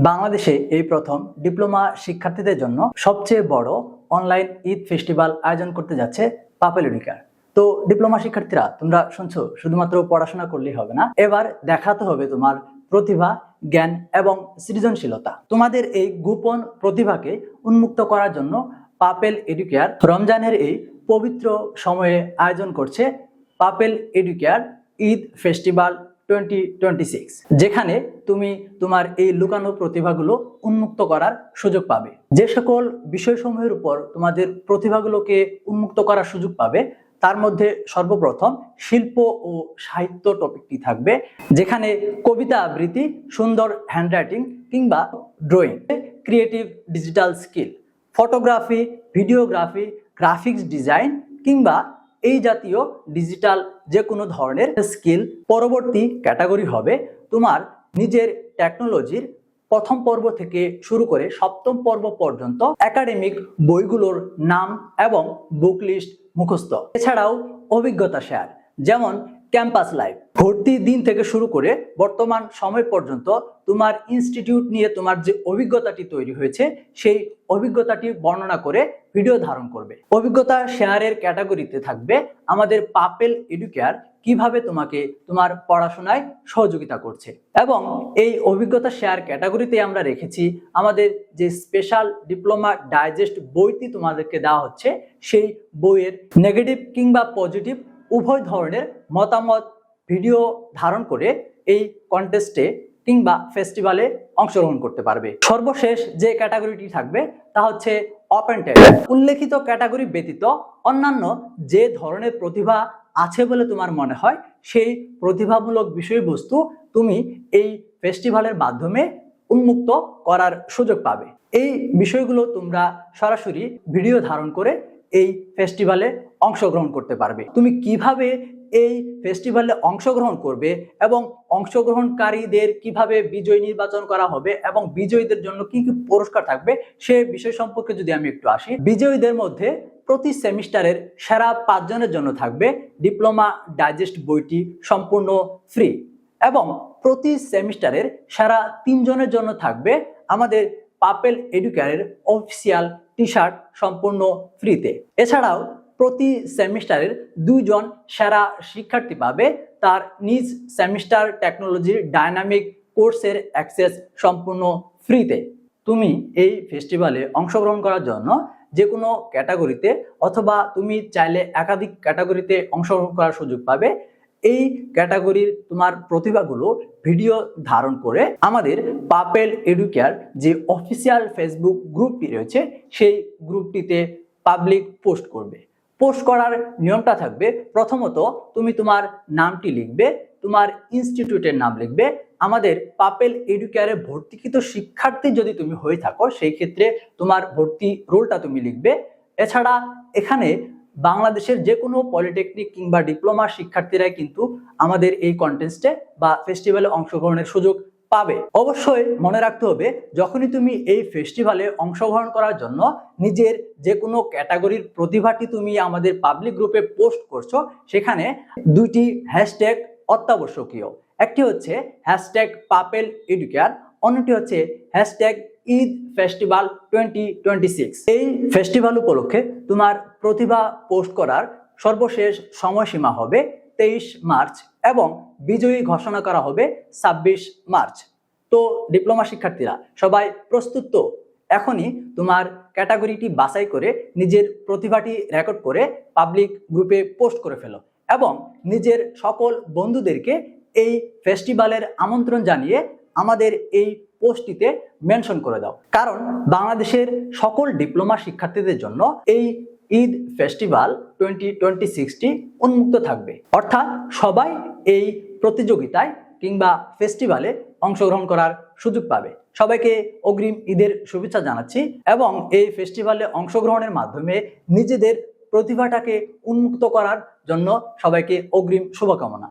বাংলাদেশে এই প্রথম ডিপ্লোমা শিক্ষার্থীদের জন্য সবচেয়ে বড় অনলাইন ঈদ ফেস্টিভ্যাল আয়োজন করতে যাচ্ছে পাপেল এডুকেয়ার। তো ডিপ্লোমা শিক্ষার্থীরা, তোমরা শুনছো শুধুমাত্র পড়াশোনা করলেই হবে না, এবার দেখাতে হবে তোমার প্রতিভা, জ্ঞান এবং সৃজনশীলতা। তোমাদের এই গোপন প্রতিভাকে উন্মুক্ত করার জন্য পাপেল এডুকেয়ার রমজানের এই পবিত্র সময়ে আয়োজন করছে পাপেল এডুকেয়ার ঈদ ফেস্টিভ্যাল 2026, যেখানে তুমি তোমার এই লুকানো প্রতিভাগুলো উন্মুক্ত করার সুযোগ পাবে। যে সকল বিষয়সমূহের উপর তোমাদের প্রতিভাগুলোকে উন্মুক্ত করার সুযোগ পাবে তার মধ্যে সর্বপ্রথম শিল্প ও সাহিত্য টপিকটি থাকবে, যেখানে কবিতা আবৃত্তি, সুন্দর হ্যান্ডরাইটিং কিংবা drawing, creative digital skill, photography, videography, graphics design কিংবা এই জাতীয় ডিজিটাল যে কোনো ধরনের স্কিল। পরবর্তী ক্যাটাগরি হবে তোমার নিজের টেকনোলজির প্রথম পর্ব থেকে শুরু করে সপ্তম পর্ব পর্যন্ত একাডেমিক বইগুলোর নাম এবং বুক লিস্ট মুখস্থ। এছাড়াও অভিজ্ঞতা শেয়ার, যেমন ক্যাম্পাস লাইফ, ভর্তির দিন থেকে শুরু করে বর্তমান সময় পর্যন্ত তোমার ইনস্টিটিউট নিয়ে তোমার যে অভিজ্ঞতাটি তৈরি হয়েছে সেই অভিজ্ঞতাটি বর্ণনা করে ভিডিও ধারণ করবে। অভিজ্ঞতা শেয়ারের ক্যাটাগরিতে থাকবে আমাদের পাপেল এডুকেয়ার কিভাবে তোমাকে তোমার পড়াশোনায় সহযোগিতা করছে, এবং এই অভিজ্ঞতা শেয়ার ক্যাটাগরিতে আমরা রেখেছি আমাদের যে স্পেশাল ডিপ্লোমা ডাইজেস্ট বইটি তোমাদেরকে দেওয়া হচ্ছে, সেই বইয়ের নেগেটিভ কিংবা পজিটিভ উভয় ধরনের মতামত ভিডিও ধারণ করে এই কন্টেস্টে কিংবা ফেস্টিভ্যালে অংশগ্রহণ করতে পারবে। সর্বশেষ যে ক্যাটাগরিটি থাকবে তা হচ্ছে ওপেন ট্যালেন্ট। উল্লেখিত ক্যাটাগরি ব্যতীত অন্যান্য যে ধরনের প্রতিভা আছে বলে তোমার মনে হয় সেই প্রতিভামূলক বিষয়বস্তু তুমি এই ফেস্টিভ্যালের মাধ্যমে উন্মুক্ত করার সুযোগ পাবে। এই বিষয়গুলো তোমরা সরাসরি ভিডিও ধারণ করে এই ফেস্টিভ্যালে অংশগ্রহণ করতে পারবে। তুমি কিভাবে এই ফেস্টিভ্যালে অংশগ্রহণ করবে এবং অংশগ্রহণকারীদের কিভাবে বিজয়ী নির্বাচন করা হবে এবং বিজয়ীদের জন্য কি কি পুরস্কার থাকবে সে বিষয় সম্পর্কে যদি আমি একটু আসি। বিজয়ীদের মধ্যে প্রতি সেমিস্টারের সেরা 5 জনের জন্য থাকবে ডিপ্লোমা ডাইজেস্ট বইটি সম্পূর্ণ ফ্রি, এবং প্রতি সেমিস্টারের সেরা 3 জনের জন্য থাকবে আমাদের পাপেল এডুকেয়ারের অফিসিয়াল টি শার্ট সম্পূর্ণ ফ্রিতে। এছাড়াও প্রতি সেমিস্টারের 2 জন সেরা শিক্ষার্থী পাবে তার নিজ সেমিস্টার টেকনোলজির ডাইনামিক কোর্সের অ্যাক্সেস সম্পূর্ণ ফ্রিতে। তুমি এই ফেস্টিভ্যালে অংশগ্রহণ করার জন্য যে কোনো ক্যাটাগরিতে অথবা তুমি চাইলে একাধিক ক্যাটাগরিতে অংশগ্রহণ করার সুযোগ পাবে। এই ক্যাটাগরির তোমার প্রতিভাগুলো ভিডিও ধারণ করে আমাদের পাপেল এডুকেয়ার যে অফিসিয়াল ফেসবুক গ্রুপটি রয়েছে সেই গ্রুপটিতে পাবলিক পোস্ট করবে। পোস্ট করার নিয়মটা থাকবে, প্রথমত তুমি তোমার নামটি লিখবে, তোমার ইনস্টিটিউটের নাম লিখবে, আমাদের পাপেল এডুকেয়ারে ভর্তিকৃত শিক্ষার্থী যদি তুমি হয়ে থাকো সেই ক্ষেত্রে তোমার ভর্তি রোলটা তুমি লিখবে। এছাড়া এখানে বাংলাদেশের যে কোনো পলিটেকনিক কিংবা ডিপ্লোমা শিক্ষার্থীরাই কিন্তু আমাদের এই কন্টেস্টে বা ফেস্টিভ্যালে অংশগ্রহণের সুযোগ পাবে। অবশ্যই মনে রাখতে হবে, যখনই তুমি এই ফেস্টিভ্যালে অংশগ্রহণ করার জন্য নিজের যে কোনো ক্যাটাগরির প্রতিভাটি তুমি আমাদের পাবলিক গ্রুপে পোস্ট করছো, সেখানে 2টি হ্যাশট্যাগ অত্যাবশ্যকীয়। একটি হচ্ছে হ্যাশট্যাগ পাপেল এডুকেয়ার, অন্যটি হচ্ছে হ্যাশট্যাগ ঈদ ফেস্টিভ্যাল 2026। এই ফেস্টিভ্যাল উপলক্ষে তোমার প্রতিভা পোস্ট করার সর্বশেষ সময়সীমা হবে 23 মার্চ এবং বিজয়ী ঘোষণা করা হবে 26 মার্চ। তো ডিপ্লোমা শিক্ষার্থীরা সবাই প্রস্তুত তো? এখনই তোমার ক্যাটাগরিটি বাছাই করে নিজের প্রতিভাটি রেকর্ড করে পাবলিক গ্রুপে পোস্ট করে ফেলো এবং নিজের সকল বন্ধুদেরকে এই ফেস্টিভ্যালের আমন্ত্রণ জানিয়ে আমাদের এই পোস্টটিতে মেনশন করে দাও, কারণ বাংলাদেশের সকল ডিপ্লোমা শিক্ষার্থীদের জন্য এই ঈদ ফেস্টিভ্যাল 2026টি উন্মুক্ত থাকবে। অর্থাৎ সবাই এই প্রতিযোগিতায় কিংবা ফেস্টিভ্যালে অংশগ্রহণ করার সুযোগ পাবে। সবাইকে অগ্রিম ঈদের শুভেচ্ছা জানাচ্ছি এবং এই ফেস্টিভ্যালে অংশগ্রহণের মাধ্যমে নিজেদের প্রতিভাটাকে উন্মুক্ত করার জন্য সবাইকে অগ্রিম শুভকামনা।